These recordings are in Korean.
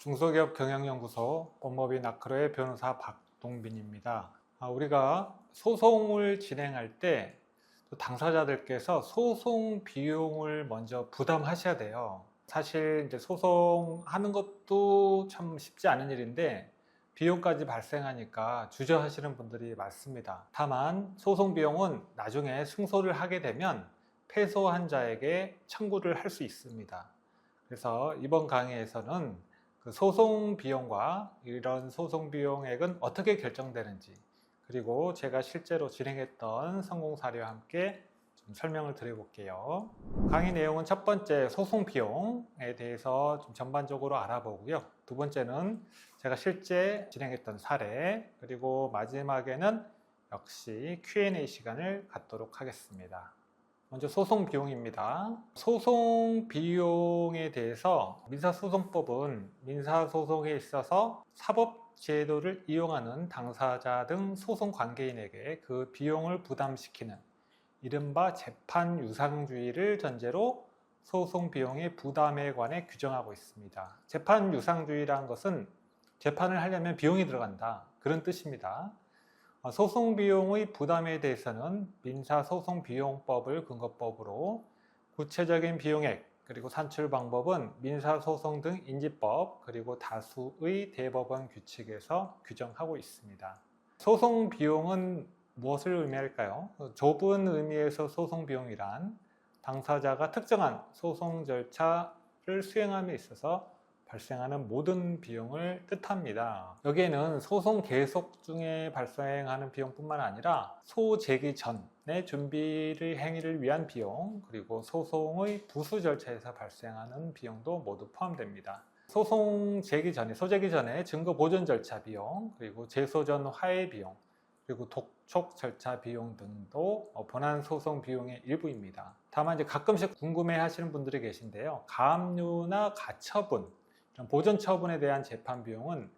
중소기업 경영연구소 법무법인 아크로의 변호사 박동빈입니다. 우리가 소송을 진행할 때 당사자들께서 소송 비용을 먼저 부담하셔야 돼요. 사실 이제 소송하는 것도 참 쉽지 않은 일인데 비용까지 발생하니까 주저하시는 분들이 많습니다. 다만 소송 비용은 나중에 승소를 하게 되면 패소한 자에게 청구를 할 수 있습니다. 그래서 이번 강의에서는 그 소송 비용과 이런 소송 비용액은 어떻게 결정되는지, 그리고 제가 실제로 진행했던 성공 사례와 함께 좀 설명을 드려볼게요. 강의 내용은 첫 번째 소송 비용에 대해서 좀 전반적으로 알아보고요. 두 번째는 제가 실제 진행했던 사례, 그리고 마지막에는 역시 Q&A 시간을 갖도록 하겠습니다. 먼저 소송 비용입니다. 소송 비용에 대해서 민사소송법은 민사소송에 있어서 사법제도를 이용하는 당사자 등 소송 관계인에게 그 비용을 부담시키는 이른바 재판 유상주의를 전제로 소송 비용의 부담에 관해 규정하고 있습니다. 재판 유상주의라는 것은 재판을 하려면 비용이 들어간다, 그런 뜻입니다. 소송 비용의 부담에 대해서는 민사소송비용법을 근거법으로 구체적인 비용액 그리고 산출 방법은 민사소송 등 인지법 그리고 다수의 대법원 규칙에서 규정하고 있습니다. 소송 비용은 무엇을 의미할까요? 좁은 의미에서 소송 비용이란 당사자가 특정한 소송 절차를 수행함에 있어서 발생하는 모든 비용을 뜻합니다. 여기에는 소송 계속 중에 발생하는 비용뿐만 아니라 소제기 전의 준비를 행위를 위한 비용, 그리고 소송의 부수 절차에서 발생하는 비용도 모두 포함됩니다. 소송 제기 전에, 소제기 전에 증거 보존 절차 비용, 그리고 재소전 화해 비용, 그리고 독촉 절차 비용 등도 본안 소송 비용의 일부입니다. 다만 이제 가끔씩 궁금해 하시는 분들이 계신데요. 가압류나 가처분, 보전 처분에 대한 재판 비용은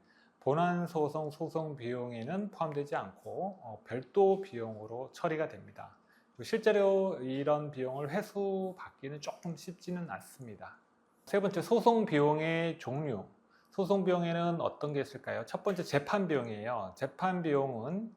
본안 소송 소송 비용에는 포함되지 않고 별도 비용으로 처리가 됩니다. 실제로 이런 비용을 회수받기는 조금 쉽지는 않습니다. 세 번째, 소송 비용의 종류. 소송 비용에는 어떤 게 있을까요? 첫 번째, 재판 비용이에요. 재판 비용은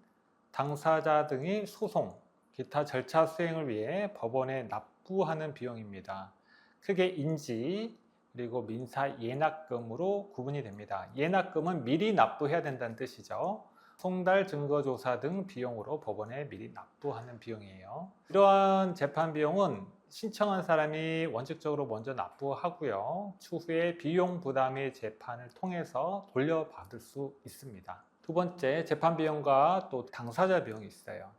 당사자 등이 소송, 기타 절차 수행을 위해 법원에 납부하는 비용입니다. 크게 인지, 그리고 민사 예납금으로 구분이 됩니다. 예납금은 미리 납부해야 된다는 뜻이죠. 송달, 증거조사 등 비용으로 법원에 미리 납부하는 비용이에요. 이러한 재판 비용은 신청한 사람이 원칙적으로 먼저 납부하고요. 추후에 비용 부담의 재판을 통해서 돌려받을 수 있습니다. 두 번째, 재판 비용과 또 당사자 비용이 있어요.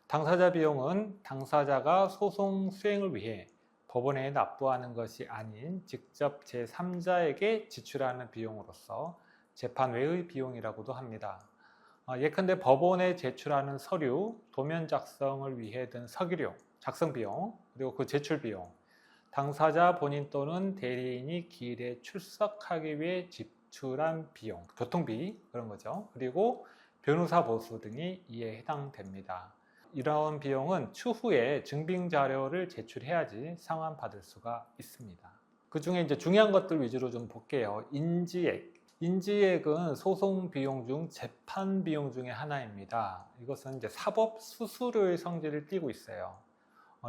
당사자 비용은 당사자가 소송 수행을 위해 법원에 납부하는 것이 아닌 직접 제3자에게 지출하는 비용으로서 재판 외의 비용이라고도 합니다. 예컨대 법원에 제출하는 서류, 도면 작성을 위해 든 서기료, 작성 비용, 그리고 그 제출 비용, 당사자 본인 또는 대리인이 기일에 출석하기 위해 지출한 비용, 교통비 그런 거죠. 그리고 변호사 보수 등이 이에 해당됩니다. 이런 비용은 추후에 증빙 자료를 제출해야지 상환받을 수가 있습니다. 그 중에 이제 중요한 것들 위주로 좀 볼게요. 인지액. 인지액은 소송 비용 중 재판 비용 중에 하나입니다. 이것은 이제 사법 수수료의 성질을 띠고 있어요.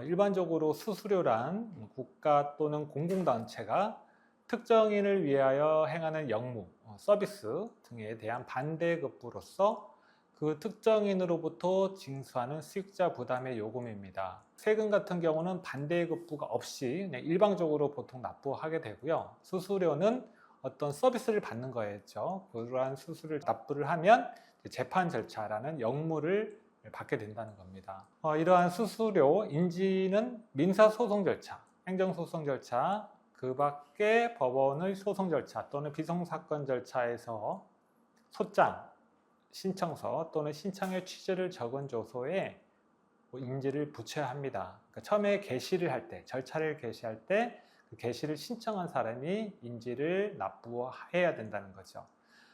일반적으로 수수료란 국가 또는 공공단체가 특정인을 위하여 행하는 역무, 서비스 등에 대한 반대급부로서 그 특정인으로부터 징수하는 수익자 부담의 요금입니다. 세금 같은 경우는 반대급부가 없이 그냥 일방적으로 보통 납부하게 되고요. 수수료는 어떤 서비스를 받는 거였죠. 그러한 수수료를 납부를 하면 재판 절차라는 역무를 받게 된다는 겁니다. 이러한 수수료, 인지는 민사소송 절차, 행정소송 절차, 그 밖에 법원의 소송 절차 또는 비송사건 절차에서 소장, 신청서 또는 신청의 취지를 적은 조서에 인지를 붙여야 합니다. 그러니까 처음에 게시를 할 때, 절차를 게시할 때 그 게시를 신청한 사람이 인지를 납부해야 된다는 거죠.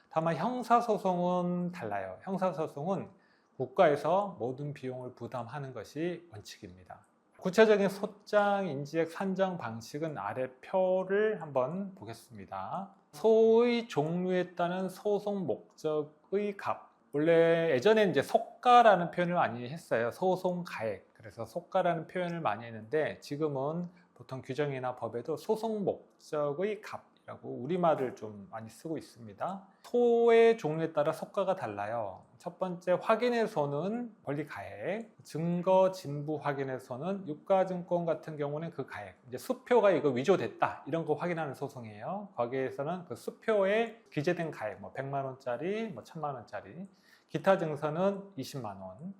다만 형사소송은 달라요. 형사소송은 국가에서 모든 비용을 부담하는 것이 원칙입니다. 구체적인 소장 인지액 산정 방식은 아래 표를 한번 보겠습니다. 소의 종류에 따른 소송 목적의 값. 원래 예전에 이제 속가라는 표현을 많이 했어요. 소송 가액. 그래서 속가라는 표현을 많이 했는데 지금은 보통 규정이나 법에도 소송 목적의 값이라고 우리말을 좀 많이 쓰고 있습니다. 소의 종류에 따라 속가가 달라요. 첫 번째 확인의 소는 권리 가액, 증거 진부 확인의 소는 유가증권 같은 경우는 그 가액, 이제 수표가 이거 위조됐다 이런 거 확인하는 소송이에요. 거기에서는 그 수표에 기재된 가액, 뭐 100만 원짜리, 뭐 1000만 원짜리, 기타 증서는 20만 원.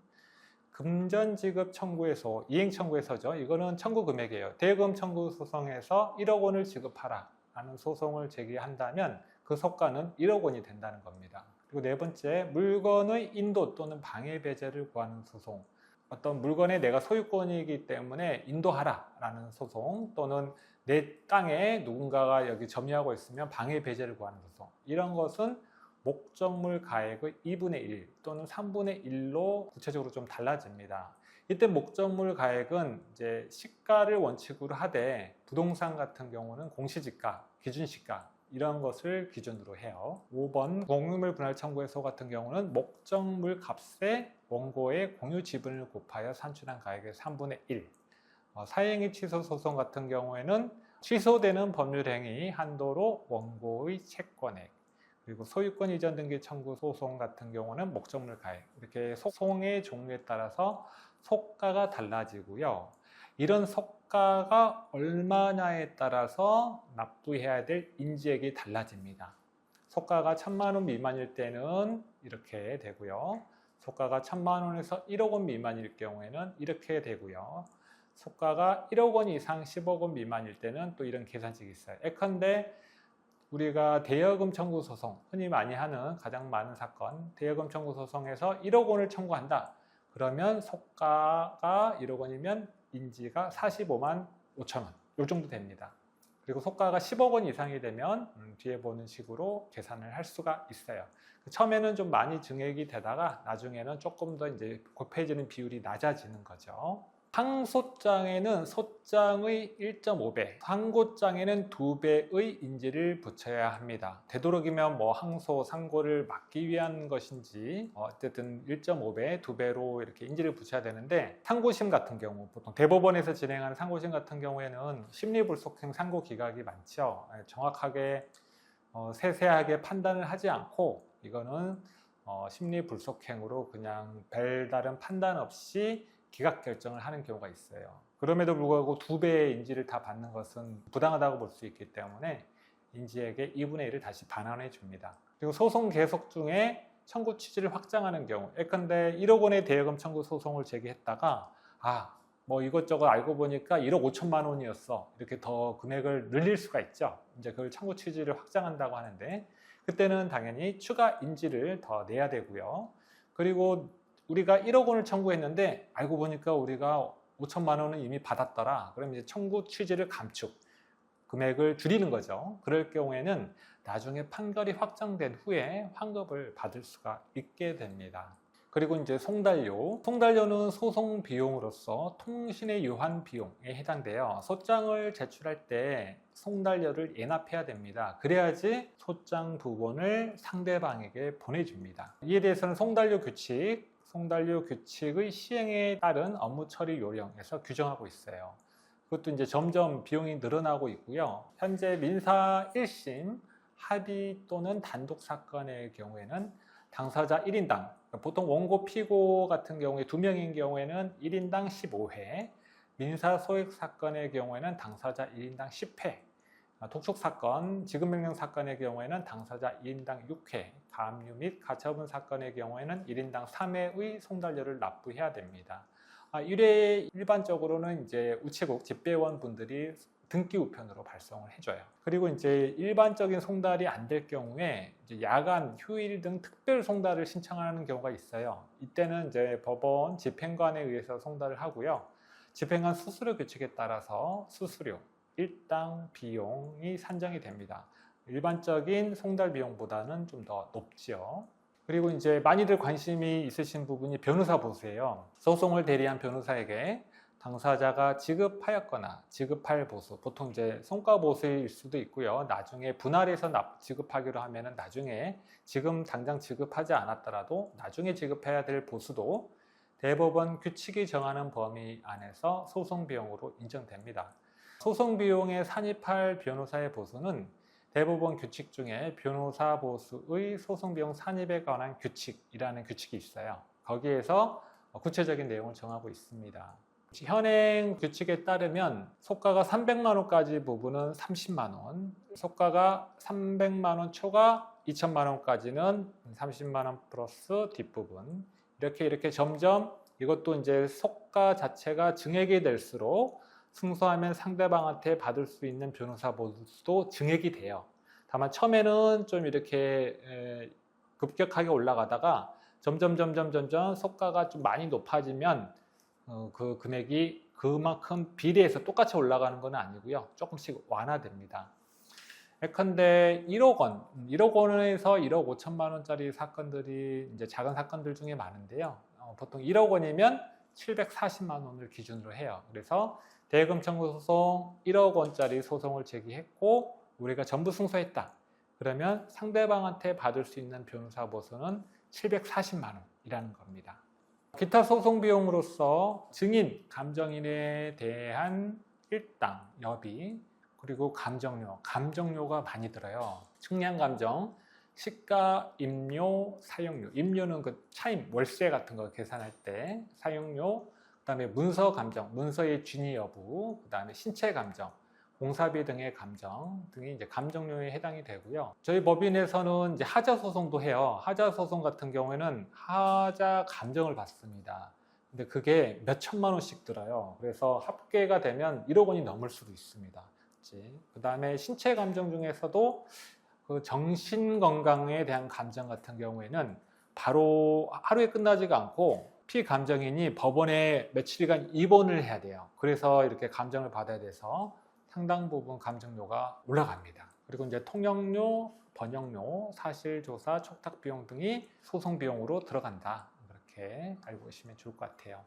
금전 지급 청구에서 이행 청구에서죠. 이거는 청구 금액이에요. 대금 청구 소송에서 1억 원을 지급하라 라는 소송을 제기한다면 그 속가는 1억 원이 된다는 겁니다. 그리고 네 번째, 물건의 인도 또는 방해 배제를 구하는 소송. 어떤 물건에 내가 소유권이기 때문에 인도하라 라는 소송, 또는 내 땅에 누군가가 여기 점유하고 있으면 방해 배제를 구하는 소송. 이런 것은 목적물 가액의 2분의 1 또는 3분의 1로 구체적으로 좀 달라집니다. 이때 목적물 가액은 이제 시가를 원칙으로 하되 부동산 같은 경우는 공시지가, 기준시가 이런 것을 기준으로 해요. 5번 공유물 분할 청구에서 같은 경우는 목적물 값에 원고의 공유 지분을 곱하여 산출한 가액의 3분의 1. 사행위 취소 소송 같은 경우에는 취소되는 법률행위 한도로 원고의 채권액, 그리고 소유권 이전 등기 청구 소송 같은 경우는 목적물 가액, 이렇게 소송의 종류에 따라서 속가가 달라지고요. 이런 속가가 얼마냐에 따라서 납부해야 될 인지액이 달라집니다. 속가가 1000만 원 미만일 때는 이렇게 되고요. 속가가 1000만 원에서 1억 원 미만일 경우에는 이렇게 되고요. 속가가 1억 원 이상 10억 원 미만일 때는 또 이런 계산식이 있어요. 예컨대 우리가 대여금 청구 소송, 흔히 많이 하는 가장 많은 사건, 대여금 청구 소송에서 1억 원을 청구한다. 그러면 속가가 1억 원이면 인지가 45만 5천 원, 이 정도 됩니다. 그리고 속가가 10억 원 이상이 되면 뒤에 보는 식으로 계산을 할 수가 있어요. 처음에는 좀 많이 증액이 되다가 나중에는 조금 더 이제 곱해지는 비율이 낮아지는 거죠. 상소장에는 소장의 1.5배, 상고장에는 2배의 인지를 붙여야 합니다. 되도록이면 뭐 항소, 상고를 막기 위한 것인지 어쨌든 1.5배, 2배로 이렇게 인지를 붙여야 되는데, 상고심 같은 경우 보통 대법원에서 진행하는 상고심 같은 경우에는 심리불속행 상고 기각이 많죠. 정확하게 세세하게 판단을 하지 않고 이거는 심리불속행으로 그냥 별다른 판단 없이 기각 결정을 하는 경우가 있어요. 그럼에도 불구하고 2배의 인지를 다 받는 것은 부당하다고 볼 수 있기 때문에 인지에게 2분의 1을 다시 반환해 줍니다. 그리고 소송 계속 중에 청구 취지를 확장하는 경우, 예컨대 1억 원의 대여금 청구 소송을 제기했다가 뭐 이것저것 알고 보니까 1억 5천만 원이었어. 이렇게 더 금액을 늘릴 수가 있죠. 이제 그걸 청구 취지를 확장한다고 하는데, 그때는 당연히 추가 인지를 더 내야 되고요. 그리고 우리가 1억 원을 청구했는데 알고 보니까 우리가 5천만 원은 이미 받았더라. 그럼 이제 청구 취지를 감축, 금액을 줄이는 거죠. 그럴 경우에는 나중에 판결이 확정된 후에 환급을 받을 수가 있게 됩니다. 그리고 이제 송달료. 송달료는 소송 비용으로서 통신의 유한 비용에 해당돼요. 소장을 제출할 때 송달료를 예납해야 됩니다. 그래야지 소장 부본을 상대방에게 보내줍니다. 이에 대해서는 송달료 규칙의 시행에 따른 업무 처리 요령에서 규정하고 있어요. 그것도 이제 점점 비용이 늘어나고 있고요. 현재 민사 1심 합의 또는 단독 사건의 경우에는 당사자 1인당, 보통 원고 피고 같은 경우에 2명인 경우에는 1인당 15회, 민사 소액 사건의 경우에는 당사자 1인당 10회, 독촉 사건, 지급명령 사건의 경우에는 당사자 1인당 6회, 가압류 및 가처분 사건의 경우에는 1인당 3회의 송달료를 납부해야 됩니다. 이래 일반적으로는 이제 우체국 집배원 분들이 등기 우편으로 발송을 해줘요. 그리고 이제 일반적인 송달이 안 될 경우에 이제 야간, 휴일 등 특별 송달을 신청하는 경우가 있어요. 이때는 이제 법원 집행관에 의해서 송달을 하고요. 집행관 수수료 규칙에 따라서 수수료, 일당 비용이 산정이 됩니다. 일반적인 송달 비용보다는 좀 더 높지요. 그리고 이제 많이들 관심이 있으신 부분이 변호사 보수예요. 소송을 대리한 변호사에게 당사자가 지급하였거나 지급할 보수, 보통 이제 성과 보수일 수도 있고요. 나중에 분할해서 지급하기로 하면은 나중에 지금 당장 지급하지 않았더라도 나중에 지급해야 될 보수도 대법원 규칙이 정하는 범위 안에서 소송 비용으로 인정됩니다. 소송 비용에 산입할 변호사의 보수는 대법원 규칙 중에 변호사 보수의 소송 비용 산입에 관한 규칙이라는 규칙이 있어요. 거기에서 구체적인 내용을 정하고 있습니다. 현행 규칙에 따르면 속가가 300만 원까지 부분은 30만 원, 속가가 300만 원 초과 2천만 원까지는 30만 원 플러스 뒷부분, 이렇게 점점 이것도 이제 속가 자체가 증액이 될수록 승소하면 상대방한테 받을 수 있는 변호사 보수도 증액이 돼요. 다만 처음에는 좀 이렇게 급격하게 올라가다가 점점 속가가 좀 많이 높아지면 그 금액이 그만큼 비례해서 똑같이 올라가는 건 아니고요. 조금씩 완화됩니다. 예컨대 1억 원에서 1억 5천만 원짜리 사건들이 이제 작은 사건들 중에 많은데요. 보통 1억 원이면 740만 원을 기준으로 해요. 그래서 대금 청구 소송 1억 원짜리 소송을 제기했고 우리가 전부 승소했다. 그러면 상대방한테 받을 수 있는 변호사 보수는 740만 원이라는 겁니다. 기타 소송 비용으로서 증인, 감정인에 대한 일당, 여비, 그리고 감정료가 많이 들어요. 측량감정, 시가, 임료, 사용료. 임료는 그 차임, 월세 같은 거 계산할 때 사용료, 그다음에 문서 감정, 문서의 진위 여부, 그다음에 신체 감정, 공사비 등의 감정 등이 이제 감정료에 해당이 되고요. 저희 법인에서는 이제 하자 소송도 해요. 하자 소송 같은 경우에는 하자 감정을 받습니다. 근데 그게 몇 천만 원씩 들어요. 그래서 합계가 되면 1억 원이 넘을 수도 있습니다. 그다음에 신체 감정 중에서도 그 정신 건강에 대한 감정 같은 경우에는 바로 하루에 끝나지가 않고 피감정인이 법원에 며칠간 입원을 해야 돼요. 그래서 이렇게 감정을 받아야 돼서 상당 부분 감정료가 올라갑니다. 그리고 이제 통역료, 번역료, 사실조사, 촉탁 비용 등이 소송 비용으로 들어간다. 그렇게 알고 계시면 좋을 것 같아요.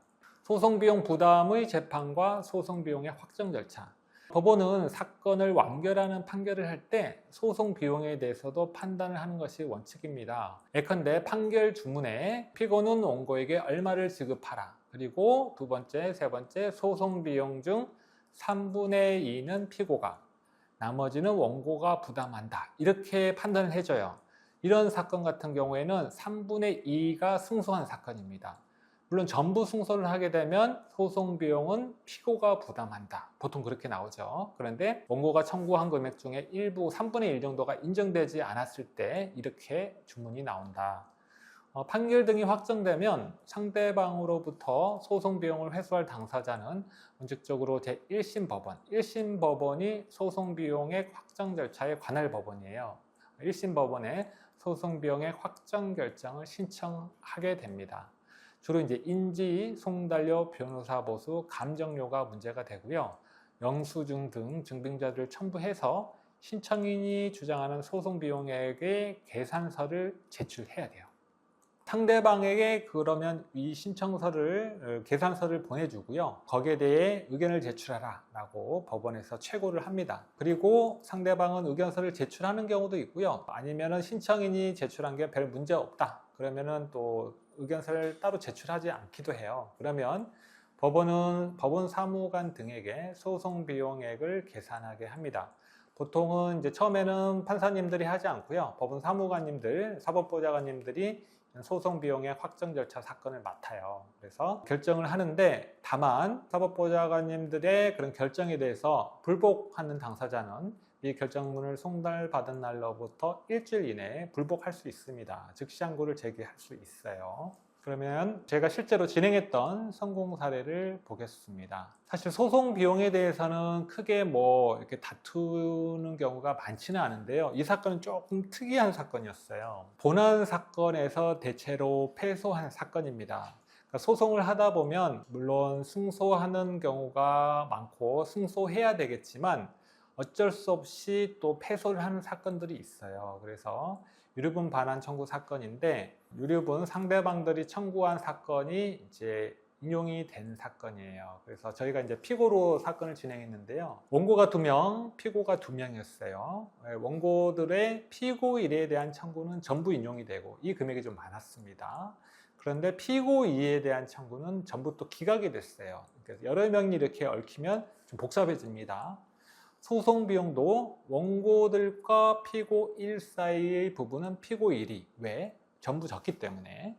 소송 비용 부담의 재판과 소송 비용의 확정 절차. 법원은 사건을 완결하는 판결을 할 때 소송 비용에 대해서도 판단을 하는 것이 원칙입니다. 예컨대 판결 주문에 피고는 원고에게 얼마를 지급하라. 그리고 두 번째, 세 번째 소송 비용 중 3분의 2는 피고가, 나머지는 원고가 부담한다. 이렇게 판단을 해줘요. 이런 사건 같은 경우에는 3분의 2가 승소한 사건입니다. 물론 전부 승소를 하게 되면 소송 비용은 피고가 부담한다. 보통 그렇게 나오죠. 그런데 원고가 청구한 금액 중에 일부 3분의 1 정도가 인정되지 않았을 때 이렇게 주문이 나온다. 판결 등이 확정되면 상대방으로부터 소송 비용을 회수할 당사자는 원칙적으로 제1심 법원, 1심 법원이 소송 비용의 확정 절차에 관할 법원이에요. 1심 법원에 소송 비용의 확정 결정을 신청하게 됩니다. 주로 이제 인지, 송달료, 변호사 보수, 감정료가 문제가 되고요. 영수증 등 증빙자들을 첨부해서 신청인이 주장하는 소송 비용액의 계산서를 제출해야 돼요. 상대방에게 그러면 이 신청서를, 계산서를 보내주고요. 거기에 대해 의견을 제출하라 라고 법원에서 최고를 합니다. 그리고 상대방은 의견서를 제출하는 경우도 있고요. 아니면은 신청인이 제출한 게 별 문제 없다. 그러면은 또 의견서를 따로 제출하지 않기도 해요. 그러면 법원은 법원 사무관 등에게 소송 비용액을 계산하게 합니다. 보통은 이제 처음에는 판사님들이 하지 않고요. 법원 사무관님들, 사법보좌관님들이 소송 비용의 확정 절차 사건을 맡아요. 그래서 결정을 하는데 다만 사법보좌관님들의 그런 결정에 대해서 불복하는 당사자는 이 결정문을 송달받은 날로부터 일주일 이내에 불복할 수 있습니다. 즉시 항고를 제기할 수 있어요. 그러면 제가 실제로 진행했던 성공 사례를 보겠습니다. 사실 소송 비용에 대해서는 크게 이렇게 다투는 경우가 많지는 않은데요. 이 사건은 조금 특이한 사건이었어요. 본안 사건에서 대체로 패소한 사건입니다. 그러니까 소송을 하다 보면 물론 승소하는 경우가 많고 승소해야 되겠지만 어쩔 수 없이 또 패소를 하는 사건들이 있어요. 그래서 유류분 반환 청구 사건인데 유류분 상대방들이 청구한 사건이 이제 인용이 된 사건이에요. 그래서 저희가 이제 피고로 사건을 진행했는데요. 원고가 2명, 피고가 2명이었어요. 원고들의 피고 1에 대한 청구는 전부 인용이 되고 이 금액이 좀 많았습니다. 그런데 피고 2에 대한 청구는 전부 또 기각이 됐어요. 그래서 여러 명이 이렇게 얽히면 좀 복잡해집니다. 소송 비용도 원고들과 피고 1 사이의 부분은 피고 1이 왜? 전부 졌기 때문에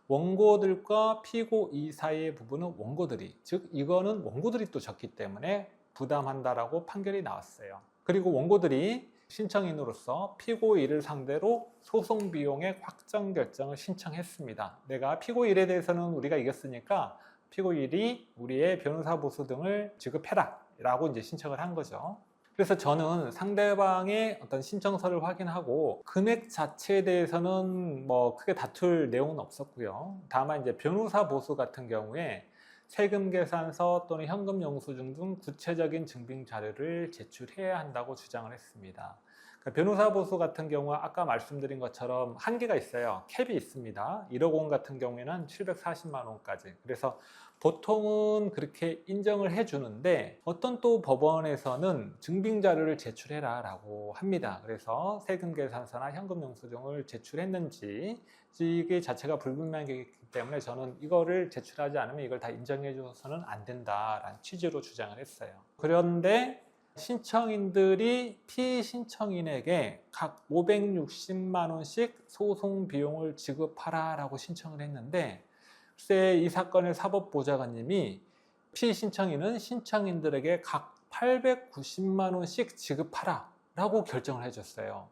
원고들과 피고 2 사이의 부분은 원고들이, 즉 이거는 원고들이 또 졌기 때문에 부담한다라고 판결이 나왔어요. 그리고 원고들이 신청인으로서 피고 1을 상대로 소송 비용의 확정 결정을 신청했습니다. 내가 피고 1에 대해서는 우리가 이겼으니까 피고 1이 우리의 변호사 보수 등을 지급해라 라고 이제 신청을 한 거죠. 그래서 저는 상대방의 어떤 신청서를 확인하고 금액 자체에 대해서는 뭐 크게 다툴 내용은 없었고요. 다만 이제 변호사 보수 같은 경우에 세금 계산서 또는 현금 영수증 등 구체적인 증빙 자료를 제출해야 한다고 주장을 했습니다. 그러니까 변호사 보수 같은 경우는 아까 말씀드린 것처럼 한계가 있어요. 캡이 있습니다. 1억 원 같은 경우에는 740만 원까지. 그래서 보통은 그렇게 인정을 해주는데 어떤 또 법원에서는 증빙 자료를 제출해라 라고 합니다. 그래서 세금 계산서나 현금 영수증을 제출했는지 이게 자체가 불분명하기 때문에 저는 이거를 제출하지 않으면 이걸 다 인정해 줘서는 안 된다라는 취지로 주장을 했어요. 그런데 신청인들이 피신청인에게 각 560만 원씩 소송 비용을 지급하라 라고 신청을 했는데 글쎄 이 사건의 사법보좌관님이 피신청인은 신청인들에게 각 890만 원씩 지급하라 라고 결정을 해줬어요.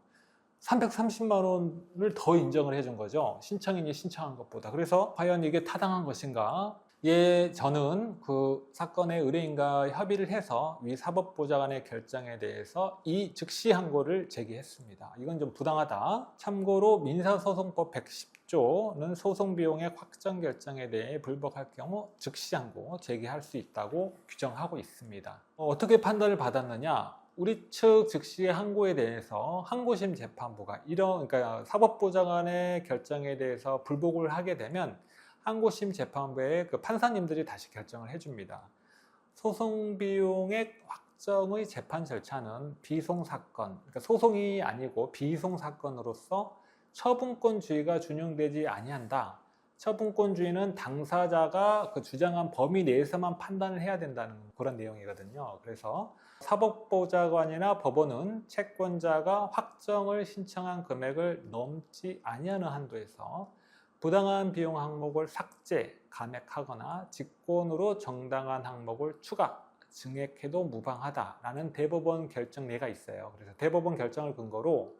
330만 원을 더 인정을 해준 거죠. 신청인이 신청한 것보다. 그래서 과연 이게 타당한 것인가? 저는 그 사건의 의뢰인과 협의를 해서 위 사법보좌관의 결정에 대해서 이 즉시 항고를 제기했습니다. 이건 좀 부당하다. 참고로 민사소송법 110조는 소송 비용의 확정 결정에 대해 불복할 경우 즉시 항고 제기할 수 있다고 규정하고 있습니다. 어떻게 판단을 받았느냐? 우리 측 즉시 항고에 대해서 항고심 재판부가 그러니까 사법보좌관의 결정에 대해서 불복을 하게 되면 항고심 재판부의 그 판사님들이 다시 결정을 해줍니다. 소송 비용의 확정의 재판 절차는 비송 사건, 그러니까 소송이 아니고 비송 사건으로서 처분권주의가 준용되지 아니한다. 처분권주의는 당사자가 그 주장한 범위 내에서만 판단을 해야 된다는 그런 내용이거든요. 그래서 사법보좌관이나 법원은 채권자가 확정을 신청한 금액을 넘지 아니하는 한도에서 부당한 비용 항목을 삭제, 감액하거나 직권으로 정당한 항목을 추가, 증액해도 무방하다라는 대법원 결정례가 있어요. 그래서 대법원 결정을 근거로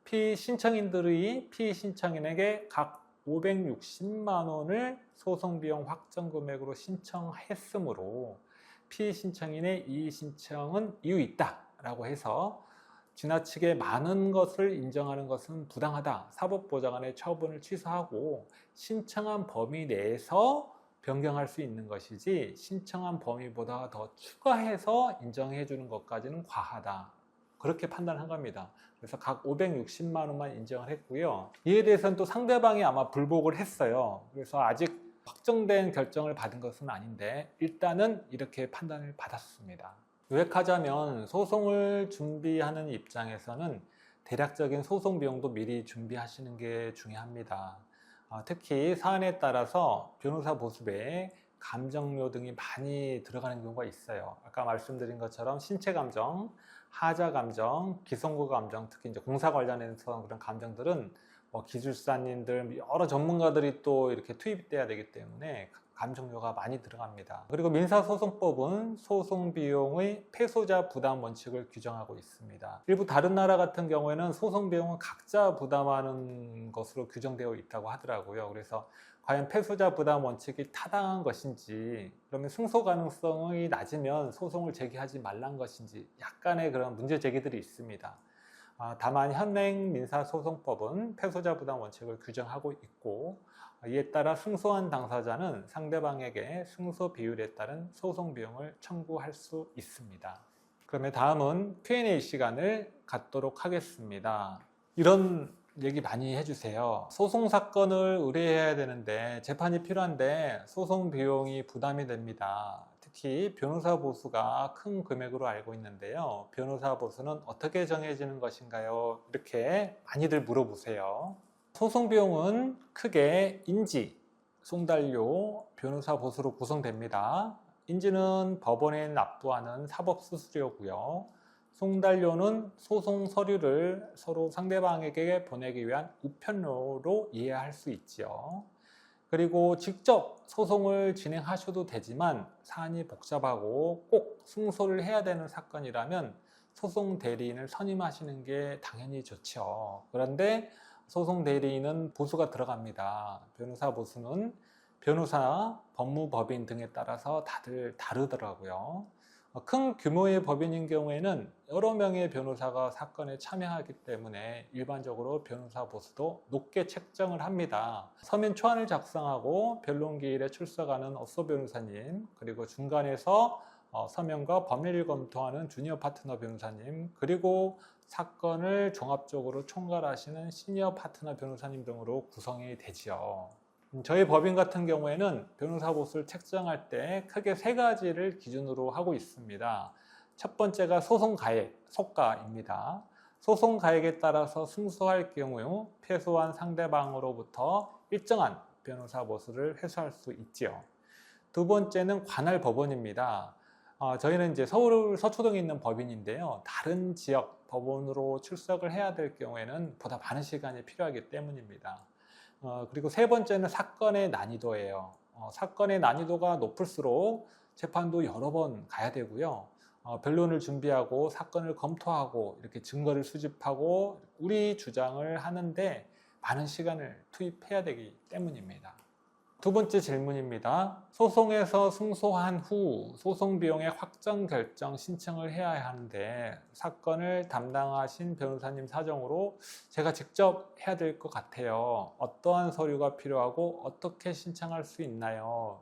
피신청인들이 피신청인에게 각 560만 원을 소송비용 확정 금액으로 신청했으므로 피신청인의 이의 신청은 이유 있다라고 해서 지나치게 많은 것을 인정하는 것은 부당하다. 사법보좌관의 처분을 취소하고 신청한 범위 내에서 변경할 수 있는 것이지 신청한 범위보다 더 추가해서 인정해 주는 것까지는 과하다. 그렇게 판단한 겁니다. 그래서 각 560만 원만 인정을 했고요. 이에 대해서는 또 상대방이 아마 불복을 했어요. 그래서 아직 확정된 결정을 받은 것은 아닌데 일단은 이렇게 판단을 받았습니다. 요약하자면 소송을 준비하는 입장에서는 대략적인 소송 비용도 미리 준비하시는 게 중요합니다. 특히 사안에 따라서 변호사 보수비에 감정료 등이 많이 들어가는 경우가 있어요. 아까 말씀드린 것처럼 신체 감정, 하자 감정, 기성구 감정, 특히 이제 공사 관련해서 그런 감정들은 기술사님들 여러 전문가들이 또 이렇게 투입돼야 되기 때문에 감정료가 많이 들어갑니다. 그리고 민사소송법은 소송 비용의 패소자 부담 원칙을 규정하고 있습니다. 일부 다른 나라 같은 경우에는 소송 비용은 각자 부담하는 것으로 규정되어 있다고 하더라고요. 그래서 과연 패소자 부담 원칙이 타당한 것인지, 그러면 승소 가능성이 낮으면 소송을 제기하지 말란 것인지 약간의 그런 문제 제기들이 있습니다. 다만 현행 민사소송법은 패소자 부담 원칙을 규정하고 있고 이에 따라 승소한 당사자는 상대방에게 승소 비율에 따른 소송 비용을 청구할 수 있습니다. 그러면 다음은 Q&A 시간을 갖도록 하겠습니다. 이런 얘기 많이 해주세요. 소송 사건을 의뢰해야 되는데 재판이 필요한데 소송 비용이 부담이 됩니다. 특히 변호사 보수가 큰 금액으로 알고 있는데요. 변호사 보수는 어떻게 정해지는 것인가요? 이렇게 많이들 물어보세요. 소송 비용은 크게 인지, 송달료, 변호사 보수로 구성됩니다. 인지는 법원에 납부하는 사법수수료고요. 송달료는 소송 서류를 서로 상대방에게 보내기 위한 우편료로 이해할 수 있지요. 그리고 직접 소송을 진행하셔도 되지만 사안이 복잡하고 꼭 승소를 해야 되는 사건이라면 소송 대리인을 선임하시는 게 당연히 좋죠. 그런데 소송 대리인은 보수가 들어갑니다. 변호사 보수는 변호사, 법무법인 등에 따라서 다들 다르더라고요. 큰 규모의 법인인 경우에는 여러 명의 변호사가 사건에 참여하기 때문에 일반적으로 변호사 보수도 높게 책정을 합니다. 서면 초안을 작성하고 변론기일에 출석하는 업소 변호사님, 그리고 중간에서 서면과 법률을 검토하는 주니어 파트너 변호사님, 그리고 사건을 종합적으로 총괄하시는 시니어 파트너 변호사님 등으로 구성이 되지요. 저희 법인 같은 경우에는 변호사 보수를 책정할 때 크게 세 가지를 기준으로 하고 있습니다. 첫 번째가 소송 가액, 소가입니다. 소송 가액에 따라서 승소할 경우 패소한 상대방으로부터 일정한 변호사 보수를 회수할 수 있지요. 두 번째는 관할 법원입니다. 저희는 이제 서울 서초동에 있는 법인인데요. 다른 지역 법원으로 출석을 해야 될 경우에는 보다 많은 시간이 필요하기 때문입니다. 그리고 세 번째는 사건의 난이도예요. 사건의 난이도가 높을수록 재판도 여러 번 가야 되고요. 변론을 준비하고 사건을 검토하고 이렇게 증거를 수집하고 우리 주장을 하는데 많은 시간을 투입해야 되기 때문입니다. 두 번째 질문입니다. 소송에서 승소한 후 소송 비용의 확정 결정 신청을 해야 하는데 사건을 담당하신 변호사님 사정으로 제가 직접 해야 될 것 같아요. 어떠한 서류가 필요하고 어떻게 신청할 수 있나요?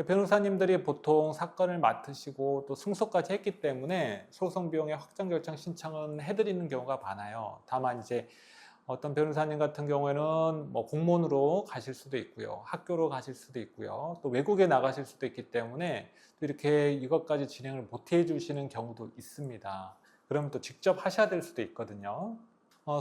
변호사님들이 보통 사건을 맡으시고 또 승소까지 했기 때문에 소송 비용의 확정 결정 신청은 해드리는 경우가 많아요. 다만 이제 어떤 변호사님 같은 경우에는 뭐 공무원으로 가실 수도 있고요. 학교로 가실 수도 있고요. 또 외국에 나가실 수도 있기 때문에 또 이렇게 이것까지 진행을 못 해주시는 경우도 있습니다. 그러면 또 직접 하셔야 될 수도 있거든요.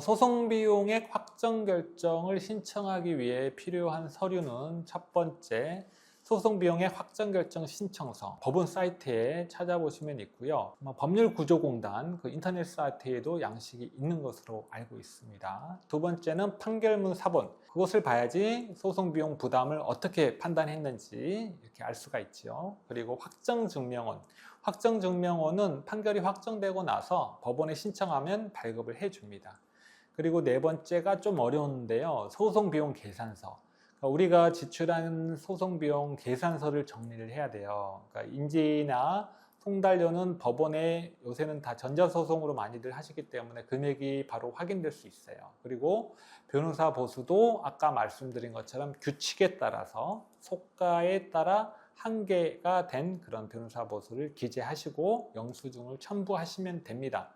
소송 비용의 확정 결정을 신청하기 위해 필요한 서류는 첫 번째, 소송 비용의 확정 결정 신청서 법원 사이트에 찾아보시면 있고요. 법률구조공단 그 인터넷 사이트에도 양식이 있는 것으로 알고 있습니다. 두 번째는 판결문 사본, 그것을 봐야지 소송 비용 부담을 어떻게 판단했는지 이렇게 알 수가 있죠. 그리고 확정증명원, 확정증명원은 판결이 확정되고 나서 법원에 신청하면 발급을 해줍니다. 그리고 네 번째가 좀 어려운데요. 소송 비용 계산서. 우리가 지출한 소송비용 계산서를 정리를 해야 돼요. 그러니까 인지나 송달료는 법원에 요새는 다 전자소송으로 많이들 하시기 때문에 금액이 바로 확인될 수 있어요. 그리고 변호사 보수도 아까 말씀드린 것처럼 규칙에 따라서 속가에 따라 한계가 된 그런 변호사 보수를 기재하시고 영수증을 첨부하시면 됩니다.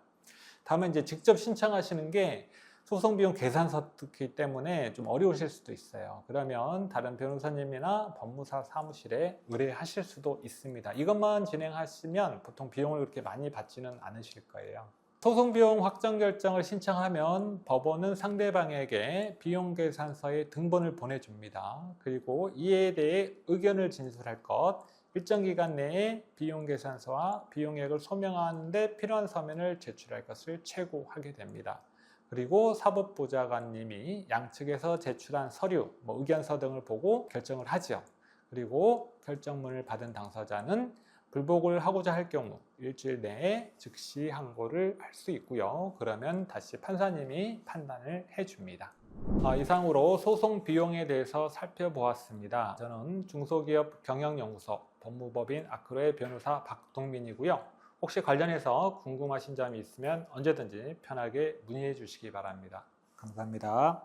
다음에 이제 직접 신청하시는 게 소송비용 계산서이기 때문에 좀 어려우실 수도 있어요. 그러면 다른 변호사님이나 법무사 사무실에 의뢰하실 수도 있습니다. 이것만 진행하시면 보통 비용을 그렇게 많이 받지는 않으실 거예요. 소송비용 확정 결정을 신청하면 법원은 상대방에게 비용계산서의 등본을 보내줍니다. 그리고 이에 대해 의견을 진술할 것, 일정 기간 내에 비용계산서와 비용액을 소명하는 데 필요한 서면을 제출할 것을 최고하게 됩니다. 그리고 사법보좌관님이 양측에서 제출한 서류, 의견서 등을 보고 결정을 하죠. 그리고 결정문을 받은 당사자는 불복을 하고자 할 경우 일주일 내에 즉시 항고를 할 수 있고요. 그러면 다시 판사님이 판단을 해줍니다. 이상으로 소송 비용에 대해서 살펴보았습니다. 저는 중소기업 경영연구소 법무법인 아크로의 변호사 박동민이고요. 혹시 관련해서 궁금하신 점이 있으면 언제든지 편하게 문의해 주시기 바랍니다. 감사합니다.